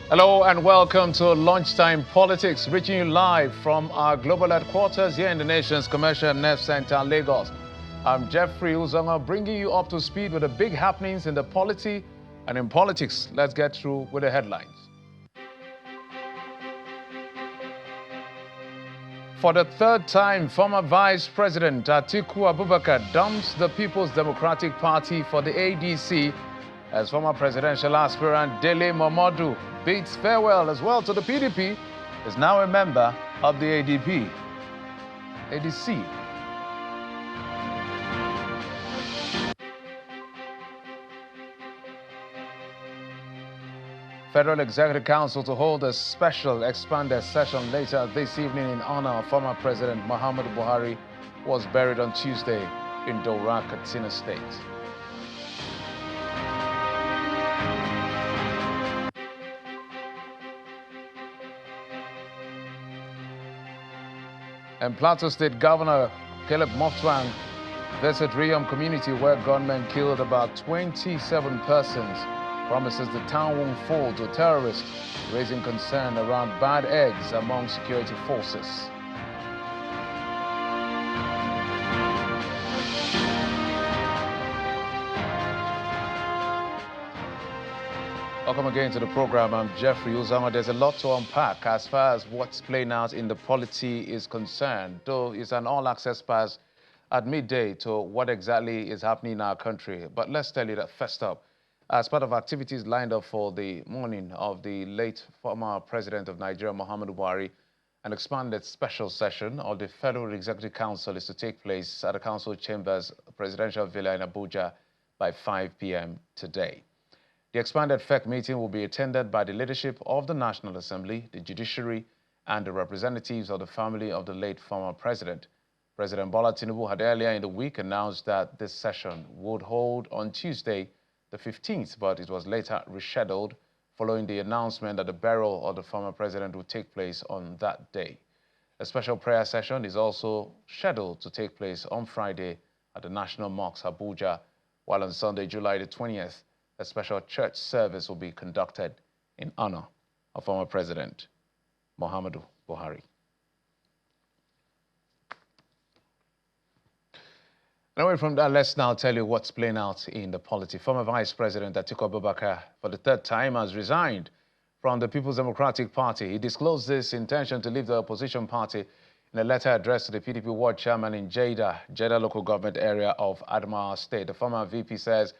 Hello and welcome to Lunchtime Politics, reaching you live from our global headquarters here in the nation's commercial nerve center, Lagos. I'm Jeffrey Uzanga, bringing you up to speed with the big happenings in the polity and in politics. Let's get through with the headlines. For the third time, former Vice President Atiku Abubakar dumps the People's Democratic Party for the ADC as former presidential aspirant Dele Momodu bids farewell as well to the PDP, is now a member of the ADC. Federal Executive Council to hold a special expanded session later this evening in honor of former President Muhammadu Buhari, who was buried on Tuesday in Daura, Katsina State. And Plateau State Governor Caleb Moftwang visited Riyom community where gunmen killed about 27 persons. Promises the town won't fall to terrorists, raising concern around bad eggs among security forces. Welcome again to the program. I'm Jeffrey Uzama. There's a lot to unpack as far as what's playing out in the polity is concerned, though it's an all-access pass at midday to what exactly is happening in our country. But let's tell you that first up, as part of activities lined up for the morning of the late former president of Nigeria, Muhammadu Buhari, an expanded special session of the Federal Executive Council is to take place at the Council Chambers Presidential Villa in Abuja by 5 p.m. today. The expanded FEC meeting will be attended by the leadership of the National Assembly, the judiciary, and the representatives of the family of the late former president. President Bola Tinubu had earlier in the week announced that this session would hold on Tuesday, the 15th, but it was later rescheduled following the announcement that the burial of the former president would take place on that day. A special prayer session is also scheduled to take place on Friday at the National Mosque, Abuja, while on Sunday, July the 20th, a special church service will be conducted in honor of former President Muhammadu Buhari. Away from that, let's now tell you what's playing out in the polity. Former Vice President Atiku Abubakar, for the third time, has resigned from the People's Democratic Party. He disclosed this intention to leave the opposition party in a letter addressed to the PDP ward chairman in Jeddah local government area of Adamawa State. The former VP says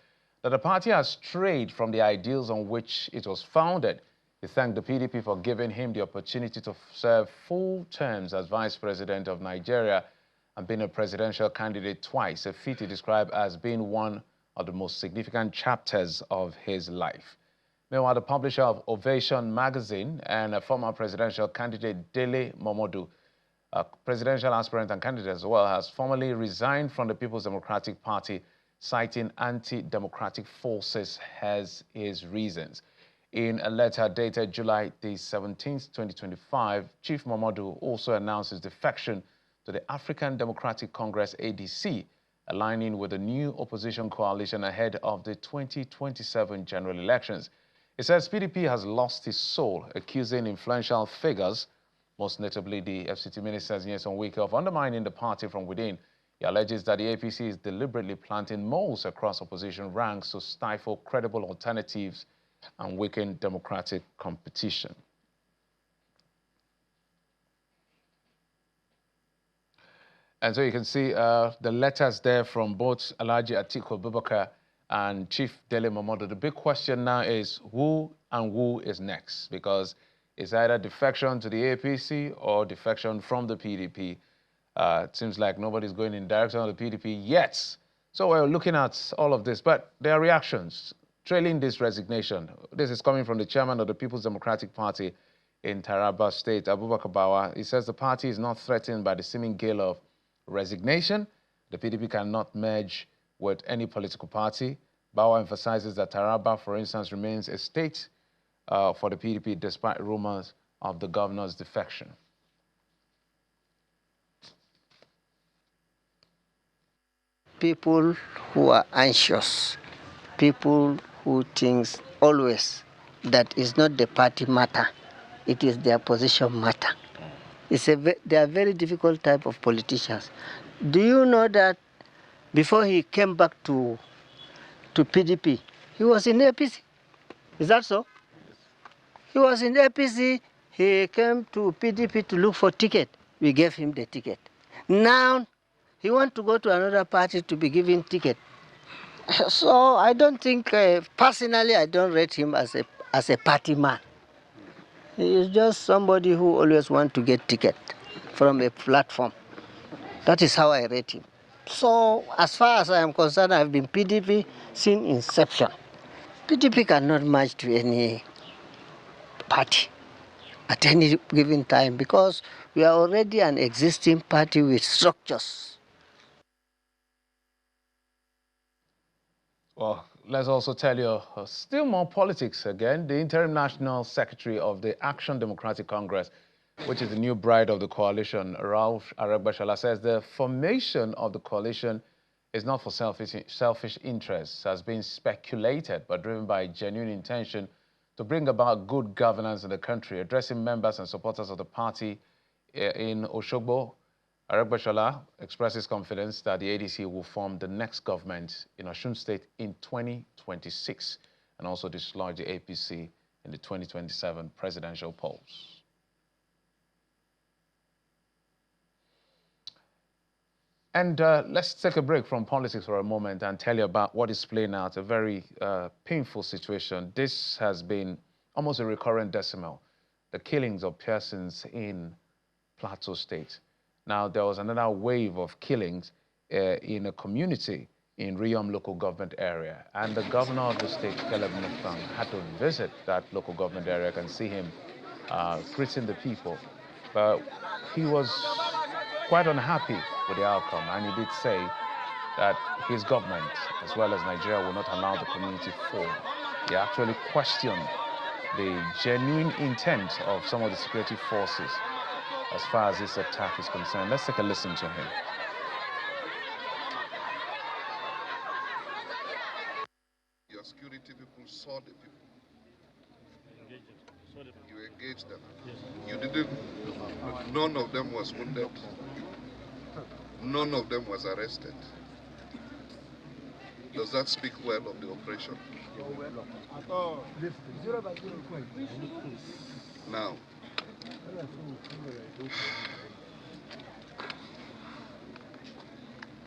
that the party has strayed from the ideals on which it was founded. He thanked the PDP for giving him the opportunity to serve full terms as Vice President of Nigeria and being a presidential candidate twice, a feat he described as being one of the most significant chapters of his life. Meanwhile, the publisher of Ovation magazine and a former presidential candidate, Dele Momodu, a presidential aspirant and candidate as well, has formally resigned from the People's Democratic Party, citing anti-democratic forces as his reasons. In a letter dated July the 17th, 2025, Chief Momodu also announced his defection to the African Democratic Congress ADC, aligning with the new opposition coalition ahead of the 2027 general elections. He says PDP has lost its soul, accusing influential figures, most notably the FCT Minister Nyesom Wike, of undermining the party from within. He alleges that the APC is deliberately planting moles across opposition ranks to stifle credible alternatives and weaken democratic competition. And so you can see the letters there from both Alhaji Atiku Abubakar and Chief Dele Momodu. The big question now is who is next, because it's either defection to the APC or defection from the PDP. It seems like nobody's going in direction of the PDP yet. So we're looking at all of this, but there are reactions trailing this resignation. This is coming from the chairman of the People's Democratic Party in Taraba State, Abubakar Bawa. He says the party is not threatened by the seeming gale of resignation. The PDP cannot merge with any political party. Bawa emphasizes that Taraba, for instance, remains a state for the PDP despite rumors of the governor's defection. People who are anxious, people who think always that is not the party matter, it is their position matter. They are very difficult type of politicians. Do you know that before he came back to PDP, he was in APC? Is that so? He was in APC, he came to PDP to look for ticket. We gave him the ticket. Now, he wants to go to another party to be given ticket. So I don't think, personally, I don't rate him as a party man. He is just somebody who always wants to get ticket from a platform. That is how I rate him. So as far as I am concerned, I've been PDP since inception. PDP cannot merge to any party at any given time because we are already an existing party with structures. Well, let's also tell you still more politics again. The interim national secretary of the Action Democratic Congress, which is the new bride of the coalition, Ralph Aregbesola, says the formation of the coalition is not for selfish interests, has been speculated, but driven by genuine intention to bring about good governance in the country. Addressing members and supporters of the party in Osogbo, Aregbesola expresses confidence that the ADC will form the next government in Osun State in 2026 and also dislodge the APC in the 2027 presidential polls. And let's take a break from politics for a moment and tell you about what is playing out, a very painful situation. This has been almost a recurrent decimal, the killings of persons in Plateau State. Now, there was another wave of killings in a community in Riyom local government area. And the governor of the state, Caleb Mutfwang, had to visit that local government area and see him greeting the people. But he was quite unhappy with the outcome, and he did say that his government, as well as Nigeria, will not allow the community fall. He actually questioned the genuine intent of some of the security forces as far as this attack is concerned. Let's take a listen to him. Your security people saw the people. You engaged them. You didn't. None of them was wounded. None of them was arrested. Does that speak well of the operation? Now,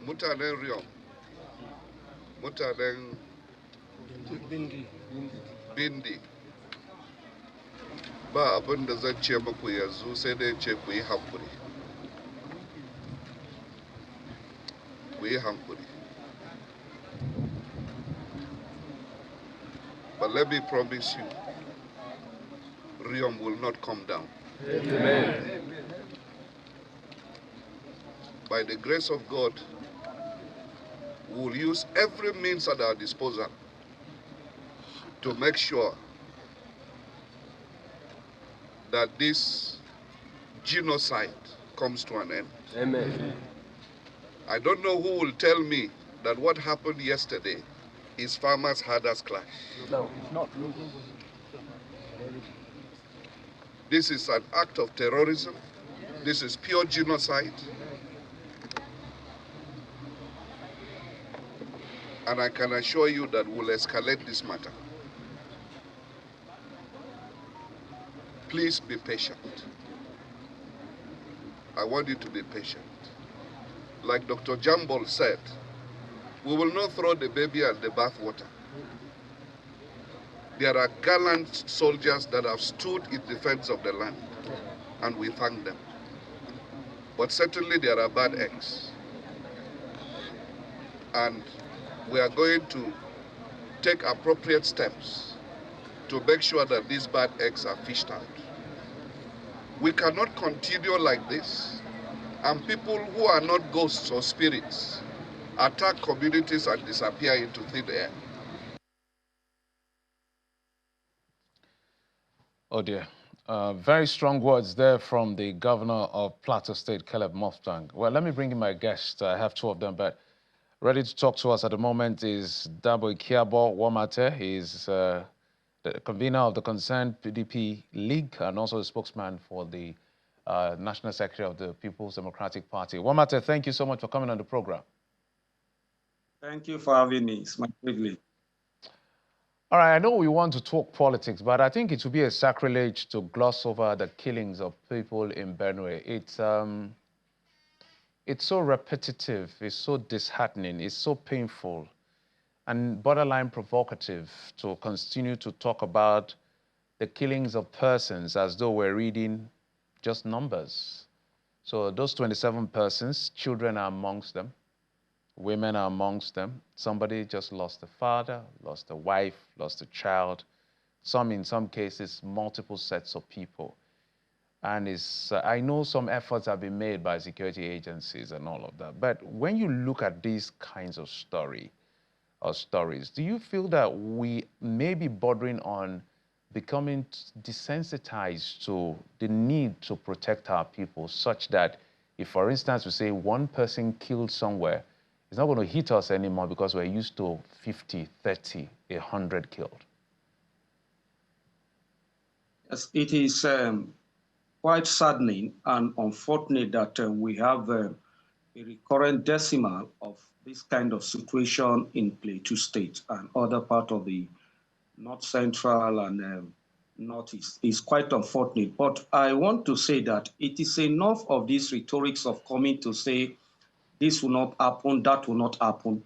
mutanen Riyom, mutanen Bindi, ba abin da zan ce muku yanzu sai dai ce ku yi hankuri. Ku yi hankuri. But let me promise you, Riyom will not come down. Amen. By the grace of God, we will use every means at our disposal to make sure that this genocide comes to an end. Amen. I don't know who will tell me that what happened yesterday is farmers' herders clash. No, it's not. This is an act of terrorism. This is pure genocide. And I can assure you that we'll escalate this matter. Please be patient. I want you to be patient. Like Dr. Jambol said, we will not throw the baby at the bathwater. There are gallant soldiers that have stood in defense of the land, and we thank them. But certainly there are bad eggs. And we are going to take appropriate steps to make sure that these bad eggs are fished out. We cannot continue like this, and people who are not ghosts or spirits attack communities and disappear into thin air. Oh dear. Very strong words there from the governor of Plateau State, Caleb Mutfwang. Well, let me bring in my guests. I have two of them, but ready to talk to us at the moment is Dabo Ikiabo Wamate. He's the convener of the concerned PDP League and also a spokesman for the National Secretary of the People's Democratic Party. Wamate, thank you so much for coming on the program. Thank you for having me. It's my privilege. All right, I know we want to talk politics, but I think it would be a sacrilege to gloss over the killings of people in Benue. It's so repetitive, it's so disheartening, it's so painful, and borderline provocative to continue to talk about the killings of persons as though we're reading just numbers. So those 27 persons, children are amongst them. Women are amongst them. Somebody just lost a father, lost a wife, lost a child. In some cases, multiple sets of people. And I know some efforts have been made by security agencies and all of that. But when you look at these kinds of stories, do you feel that we may be bordering on becoming desensitized to the need to protect our people, such that if, for instance, we say one person killed somewhere, it's not going to hit us anymore because we're used to 50, 30, 100 killed? Yes, it is quite saddening and unfortunate that we have a recurrent decimal of this kind of situation in Plateau State and other part of the North Central and Northeast. It's quite unfortunate. But I want to say that it is enough of these rhetorics of coming to say this will not happen, that will not happen.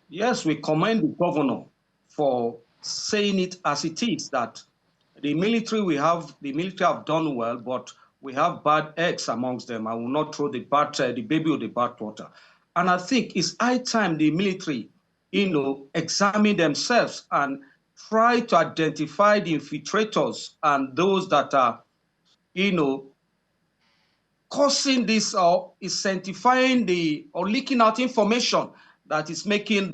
Yes, we commend the governor for saying it as it is, that the military have done well, but we have bad eggs amongst them. I will not throw the baby with the bathwater. And I think it's high time the military, examine themselves and try to identify the infiltrators and those that are, causing this or is sanctifying or leaking out information that is making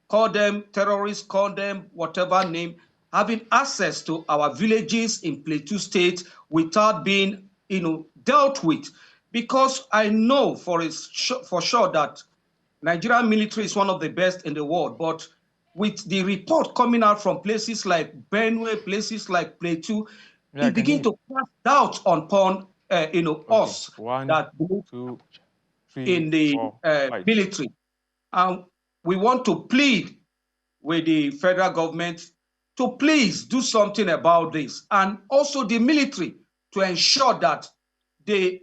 call them terrorists, call them whatever name, having access to our villages in Plateau State without being, dealt with. Because I know for sure that Nigerian military is one of the best in the world, but with the report coming out from places like Benue, places like Plateau, it begins to cast doubt upon us that in the military. And we want to plead with the federal government to please do something about this, and also the military to ensure that they,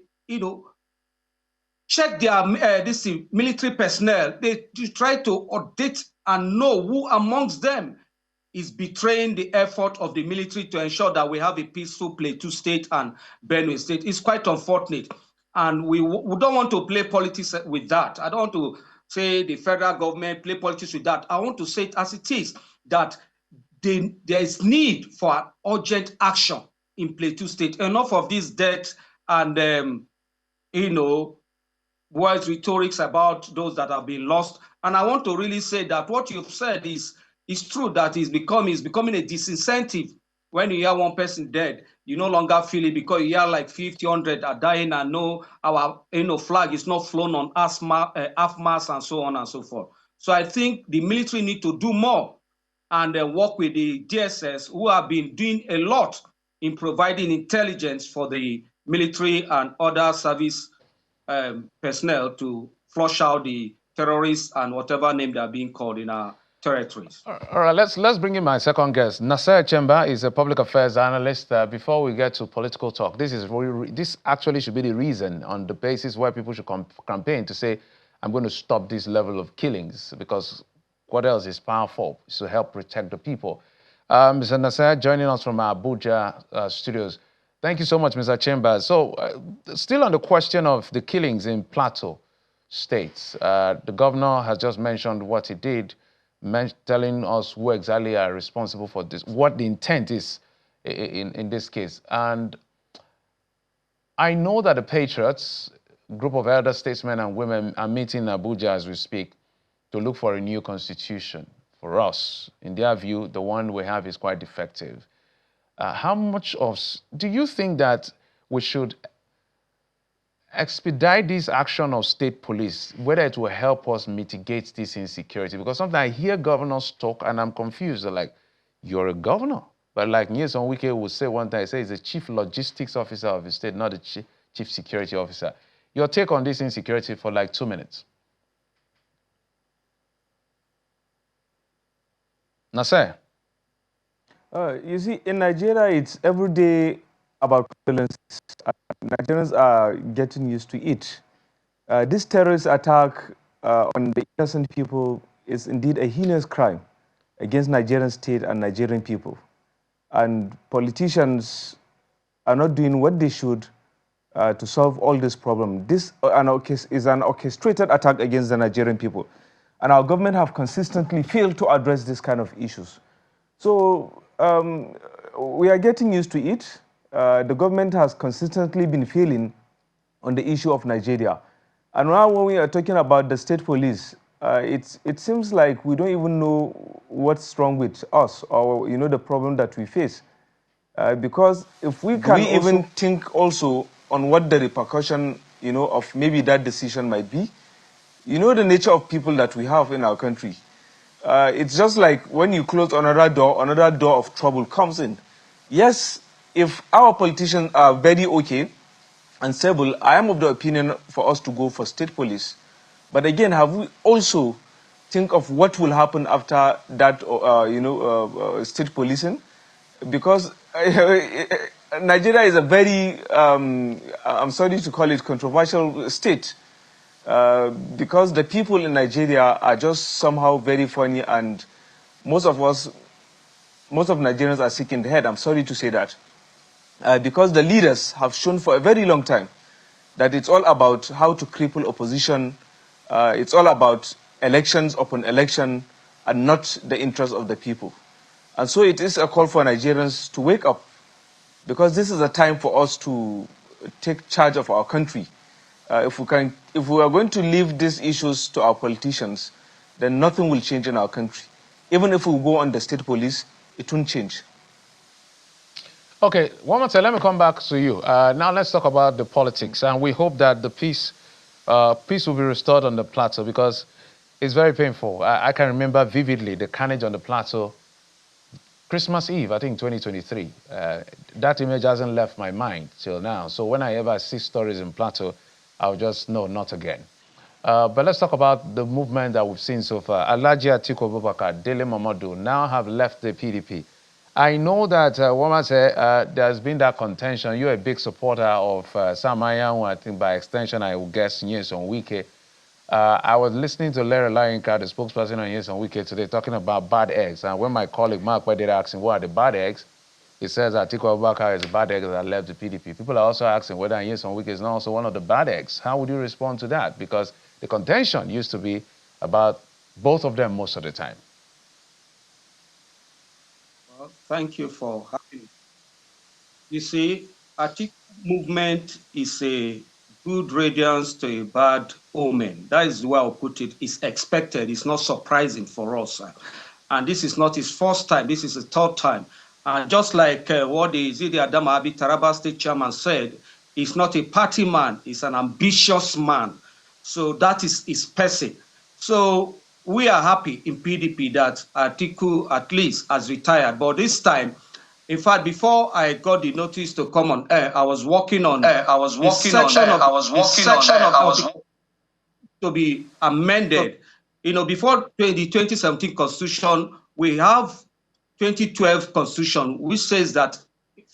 check their this military personnel. They try to audit and know who amongst them is betraying the effort of the military to ensure that we have a peaceful Plateau State and Benue State. It's quite unfortunate. And we don't want to play politics with that. I don't want to say the federal government play politics with that. I want to say it as it is, that there is need for urgent action in Plateau State. Enough of these deaths and, words rhetorics about those that have been lost. And I want to really say that what you've said is true, that is becoming a disincentive. When you hear one person dead, you no longer feel it, because you hear like 50, 100 are dying and no, our flag is not flown on half-mast and so on and so forth. So I think the military need to do more and work with the DSS, who have been doing a lot in providing intelligence for the military and other service personnel to flush out the terrorists and whatever name they are being called in our territories. All right, let's bring in my second guest. Nasser Chemba is a public affairs analyst. Before we get to political talk, this actually should be the reason on the basis where people should campaign to say, I'm going to stop this level of killings, because what else is powerful is to help protect the people. Mr. Nasser joining us from our Abuja studios. Thank you so much, Mr. Chambers. So, still on the question of the killings in Plateau State, the governor has just mentioned what he did, telling us who exactly are responsible for this, what the intent is in this case. And I know that the Patriots, group of elder statesmen and women, are meeting in Abuja as we speak to look for a new constitution for us. In their view, the one we have is quite defective. Do you think that we should expedite this action of state police, whether it will help us mitigate this insecurity? Because sometimes I hear governors talk and I'm confused. They're like, you're a governor. But like Nyesom Wike would say one time, he says he's the chief logistics officer of the state, not the chief security officer. Your take on this insecurity for like 2 minutes. Nasser? You see, in Nigeria, it's every day about violence. Nigerians are getting used to it. This terrorist attack on the innocent people is indeed a heinous crime against Nigerian state and Nigerian people. And politicians are not doing what they should to solve all this problem. This is an orchestrated attack against the Nigerian people. And our government have consistently failed to address this kind of issues. So we are getting used to it. The government has consistently been failing on the issue of Nigeria. And now when we are talking about the state police, it seems like we don't even know what's wrong with us or the problem that we face. Because if we can even think also on what the repercussion of maybe that decision might be, the nature of people that we have in our country. It's just like when you close another door of trouble comes in. Yes, if our politicians are very okay and stable, I am of the opinion for us to go for state police. But again, have we also think of what will happen after that, state policing? Because Nigeria is a very, I'm sorry to call it controversial state. Because the people in Nigeria are just somehow very funny, and most of Nigerians are sick in the head. I'm sorry to say that. Because the leaders have shown for a very long time that it's all about how to cripple opposition. It's all about elections upon election and not the interests of the people. And so it is a call for Nigerians to wake up, because this is a time for us to take charge of our country. If we are going to leave these issues to our politicians, then nothing will change in our country. Even if we go on the state police, it won't change. Okay, one more time, let me come back to you. Now let's talk about the politics, and we hope that the peace will be restored on the plateau, because it's very painful. I can remember vividly the carnage on the plateau, Christmas Eve, I think 2023. That image hasn't left my mind till now. So when I ever see stories in Plateau, I'll just know not again. But let's talk about the movement that we've seen so far. Alhaji Atiku Abubakar, Dele Momodu now have left the PDP. I know that, there's been that contention. You're a big supporter of Sam Anyanwu, I think by extension, I would guess Nyesom Wike. I was listening to Larry Lyinka, the spokesperson on Nyesom Wike today, talking about bad eggs. And when my colleague Mark did ask him, what are the bad eggs? He says Atiku Abubakar is a bad egg that left the PDP. People are also asking whether Nyesom Wike is not also one of the bad eggs. How would you respond to that? Because the contention used to be about both of them most of the time. Well, thank you for having me. You see, Atiku movement is a good radiance to a bad omen. That is the way I'll put it. It's expected. It's not surprising for us. And this is not his first time. This is the third time. And just like what the Zidi Adama Abi Taraba State Chairman said, he's not a party man. He's an ambitious man. So that is his person. So we are happy in PDP that Atiku at least has retired. But this time, in fact, before I got the notice to come on air, I was working on to be amended. Before the 2017 Constitution, we have 2012 Constitution, which says that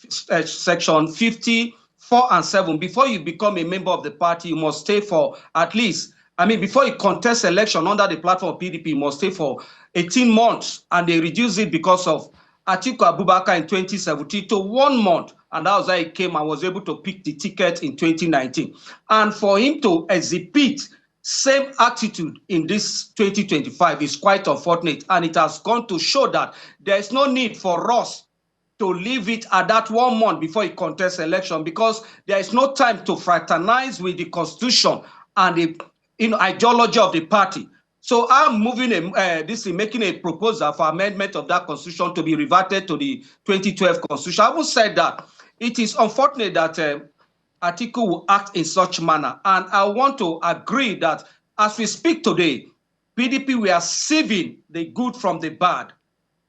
Section 54 and 7, before you become a member of the party, you must stay for at least, before you contest election under the platform of PDP, you must stay for 18 months, and they reduced it because of Atiku Abubakar in 2017 to 1 month, and that was how he came and was able to pick the ticket in 2019. And for him to exhibit same attitude in this 2025 is quite unfortunate, and it has gone to show that there is no need for us to leave it at that 1 month before he contests election, because there is no time to fraternize with the Constitution and the ideology of the party. So I'm making a proposal for amendment of that Constitution to be reverted to the 2012 Constitution. I will say that it is unfortunate that Atiku will act in such manner. And I want to agree that as we speak today, PDP, we are sieving the good from the bad.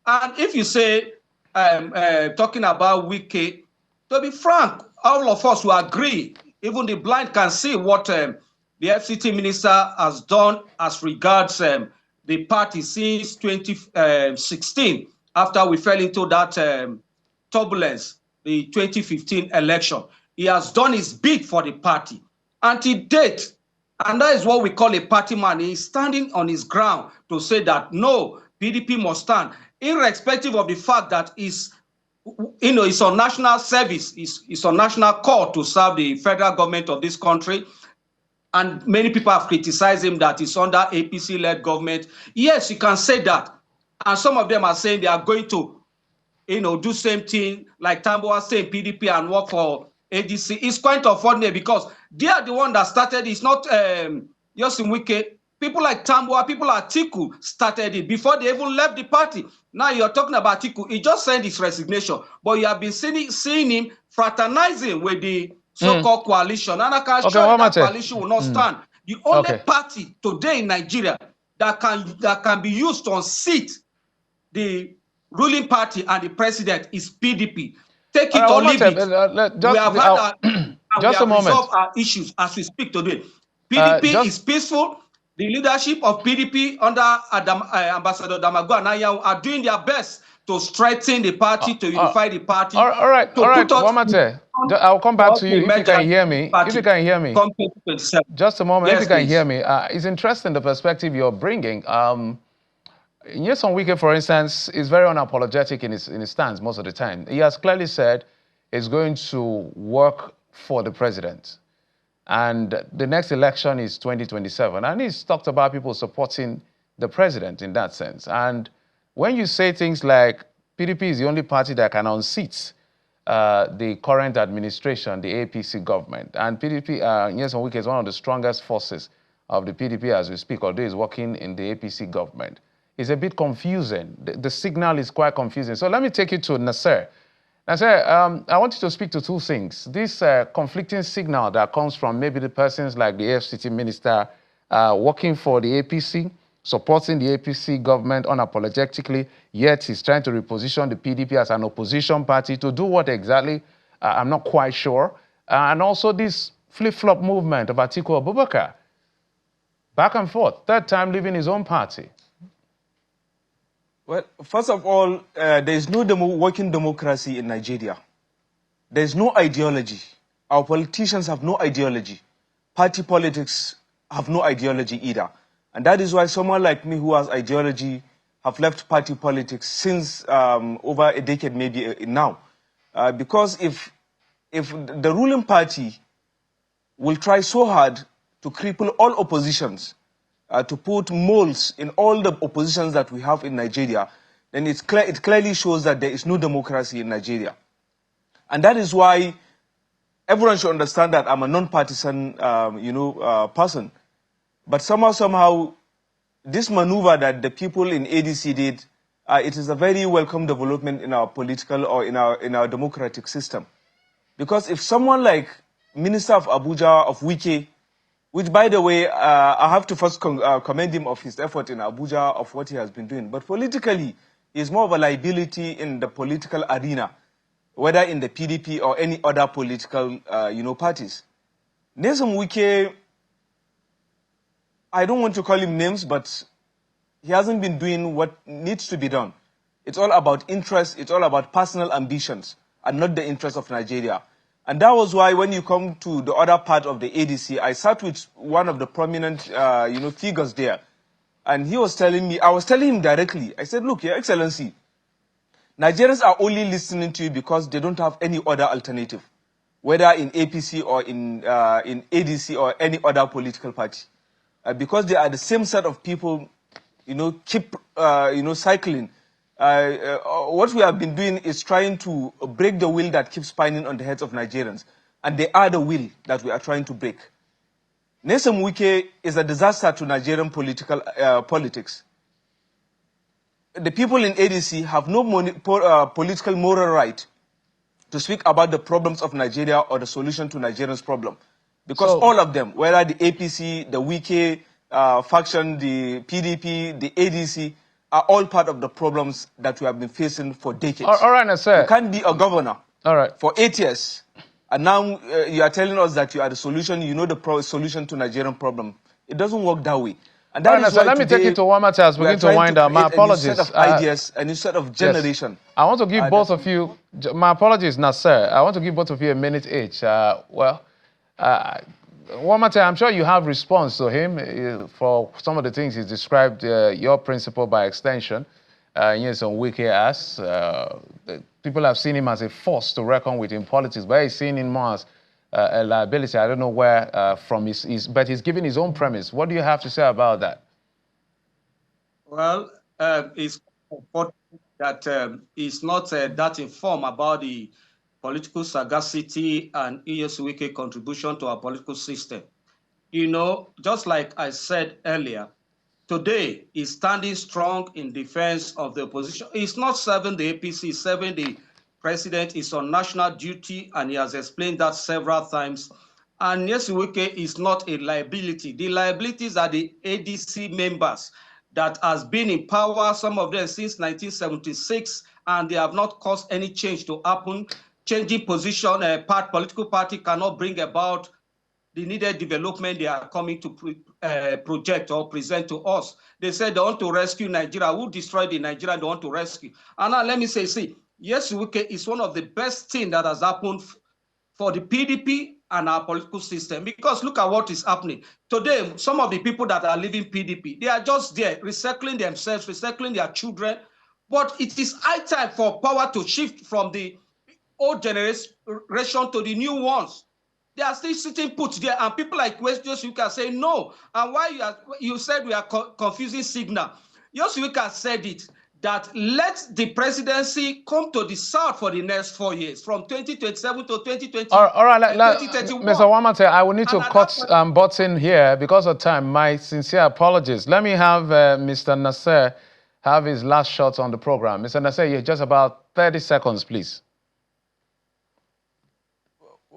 And if you say, talking about Wike, to be frank, all of us will agree, even the blind can see what the FCT minister has done as regards the party since 2016, after we fell into that turbulence, the 2015 election. He has done his bit for the party. Until date, and that is what we call a party man. He's standing on his ground to say that, no, PDP must stand, irrespective of the fact that he's on national service, he's on national call to serve the federal government of this country. And many people have criticized him that he's under APC-led government. Yes, you can say that. And some of them are saying they are going to, do same thing like Tambuwa saying PDP and work for ADC. It's quite unfortunate because they are the one that started. It's not just in Wike. People like Tambuwa, people like Atiku started it before they even left the party. Now you're talking about Atiku. He just sent his resignation, but you have been seeing him fraternizing with the so-called coalition. And I can assure you that coalition will not stand. The only party today in Nigeria that can be used to unseat the ruling party and the president is PDP. Take it or leave it. We have had just a moment. Resolved our issues as we speak today. PDP is peaceful. The leadership of PDP under Ambassador Damagwa and Ayaw are doing their best to strengthen the party, to unify the party. All right. I'll come back to you if you can hear me. If you can hear me. Just a moment. Yes, if you can hear me. It's interesting the perspective you're bringing. Nyesom Wike, for instance, is very unapologetic in his stance most of the time. He has clearly said he's going to work for the president. And the next election is 2027. And he's talked about people supporting the president in that sense. And when you say things like PDP is the only party that can unseat the current administration, the APC government, and PDP, Nyesom Wike is one of the strongest forces of the PDP as we speak, although he's working in the APC government. It's a bit confusing. The signal is quite confusing. So let me take you to Nasser. Nasser, I want you to speak to two things. This conflicting signal that comes from maybe the persons like the FCT minister working for the APC, supporting the APC government unapologetically, yet he's trying to reposition the PDP as an opposition party to do what exactly? I'm not quite sure. And also this flip-flop movement of Atiku Abubakar, back and forth, third time leaving his own party. Well, first of all, there is no working democracy in Nigeria. There is no ideology. Our politicians have no ideology. Party politics have no ideology either. And that is why someone like me who has ideology have left party politics since over a decade maybe now. Because if the ruling party will try so hard to cripple all oppositions, to put molds in all the oppositions that we have in Nigeria, then it clearly shows that there is no democracy in Nigeria. And that is why everyone should understand that I'm a non-partisan, person. But somehow, this maneuver that the people in ADC did, it is a very welcome development in our political or in our democratic system. Because if someone like Minister of Abuja, of Wike, which, by the way, I have to first commend him of his effort in Abuja, of what he has been doing. But politically, he is more of a liability in the political arena, whether in the PDP or any other political, parties. Nyesom Wike, I don't want to call him names, but he hasn't been doing what needs to be done. It's all about interest. It's all about personal ambitions and not the interest of Nigeria. And that was why when you come to the other part of the ADC, I sat with one of the prominent, figures there. And he was telling me, I was telling him directly, I said, look, Your Excellency, Nigerians are only listening to you because they don't have any other alternative, whether in APC or in ADC or any other political party. Because they are the same set of people, keep, cycling. What we have been doing is trying to break the wheel that keeps spinning on the heads of Nigerians. And they are the wheel that we are trying to break. Nyesom Wike is a disaster to Nigerian politics. The people in ADC have no political moral right to speak about the problems of Nigeria or the solution to Nigerians' problem. Because all of them, whether the APC, the Wike faction, the PDP, the ADC, are all part of the problems that we have been facing for decades. All right, Nasser. You can't be a governor for 8 years, and now you are telling us that you are the solution, you know the solution to Nigerian problem. It doesn't work that way. And that is why let me take you to one matter as we begin to wind down. My apologies. A new set of ideas, a new set of generation. Yes. I want to give both of you, my apologies, Nasser. I want to give both of you a minute each. One matter, I'm sure you have response to him for some of the things he's described, your principle by extension. Yes, on Wiki as people have seen him as a force to reckon with in politics, but he's seen him more as a liability. I don't know where from but he's given his own premise. What do you have to say about that? Well, it's important that he's not that informed about the political sagacity and E.S. Wike's contribution to our political system. You know, just like I said earlier, today is standing strong in defense of the opposition. He's not serving the APC, he's serving the president. He's on national duty, and he has explained that several times. And yes, Wike is not a liability. The liabilities are the ADC members that has been in power, some of them since 1976, and they have not caused any change to happen. Changing position, political party cannot bring about the needed development they are coming to project or present to us. They said they want to rescue Nigeria. Who destroyed the Nigeria they want to rescue? And now let me say, see, yes, Wike is one of the best things that has happened for the PDP and our political system, because look at what is happening. Today, some of the people that are leaving PDP, they are just there, recycling themselves, recycling their children. But it is high time for power to shift from the old generation to the new ones. They are still sitting put there, and people like Yosuika say no. And why you said we are confusing signal. Yosuika said it, that let the presidency come to the south for the next 4 years, from 2027 to 2020. All right, Mr. Wamate, I will need to cut button here because of time. My sincere apologies. Let me have Mr. Nasser have his last shot on the program. Mr. Nasser, you have just about 30 seconds, please.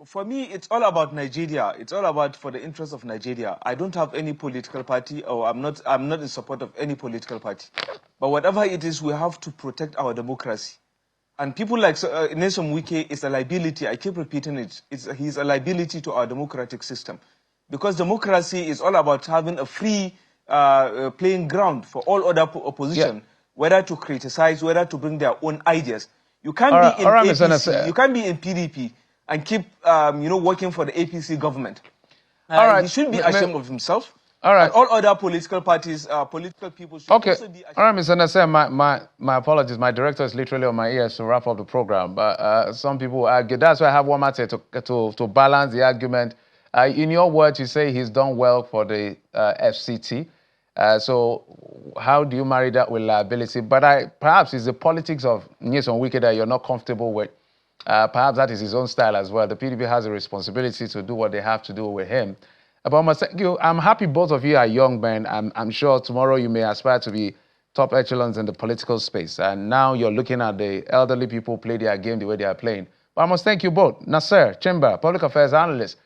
For me, it's all about Nigeria. It's all about for the interest of Nigeria. I don't have any political party, or I'm not in support of any political party. But whatever it is, we have to protect our democracy. And people like Nyesom Wike is a liability. I keep repeating it. He's a liability to our democratic system. Because democracy is all about having a free playing ground for all other opposition, whether to criticize, whether to bring their own ideas. You can't be in APC, you can't be in PDP, and keep, working for the APC government. He should be ashamed of himself. All right. And all other political parties, political people should also be ashamed. All right, Mr. Nasser, my apologies. My director is literally on my ears to wrap up the program. But some people argue. That's why I have one matter to balance the argument. In your words, you say he's done well for the FCT. So how do you marry that with liability? But perhaps it's the politics of Nyesom Wike that you're not comfortable with. Perhaps that is his own style as well. The PDP has a responsibility to do what they have to do with him. But I'm happy both of you are young men. I'm sure tomorrow you may aspire to be top echelons in the political space. And now you're looking at the elderly people play their game the way they are playing. But I must thank you both. Nasser Chamber, Public Affairs Analyst.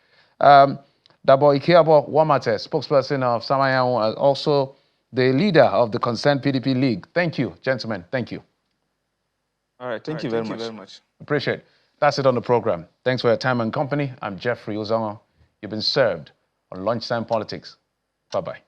Dabo Ikiabo Wamate, spokesperson of Samayahu, also the leader of the Concerned PDP League. Thank you, gentlemen. Thank you. All right, thank you very much. Appreciate it. That's it on the program. Thanks for your time and company. I'm Jeffrey Uzongo. You've been served on Lunchtime Politics. Bye-bye.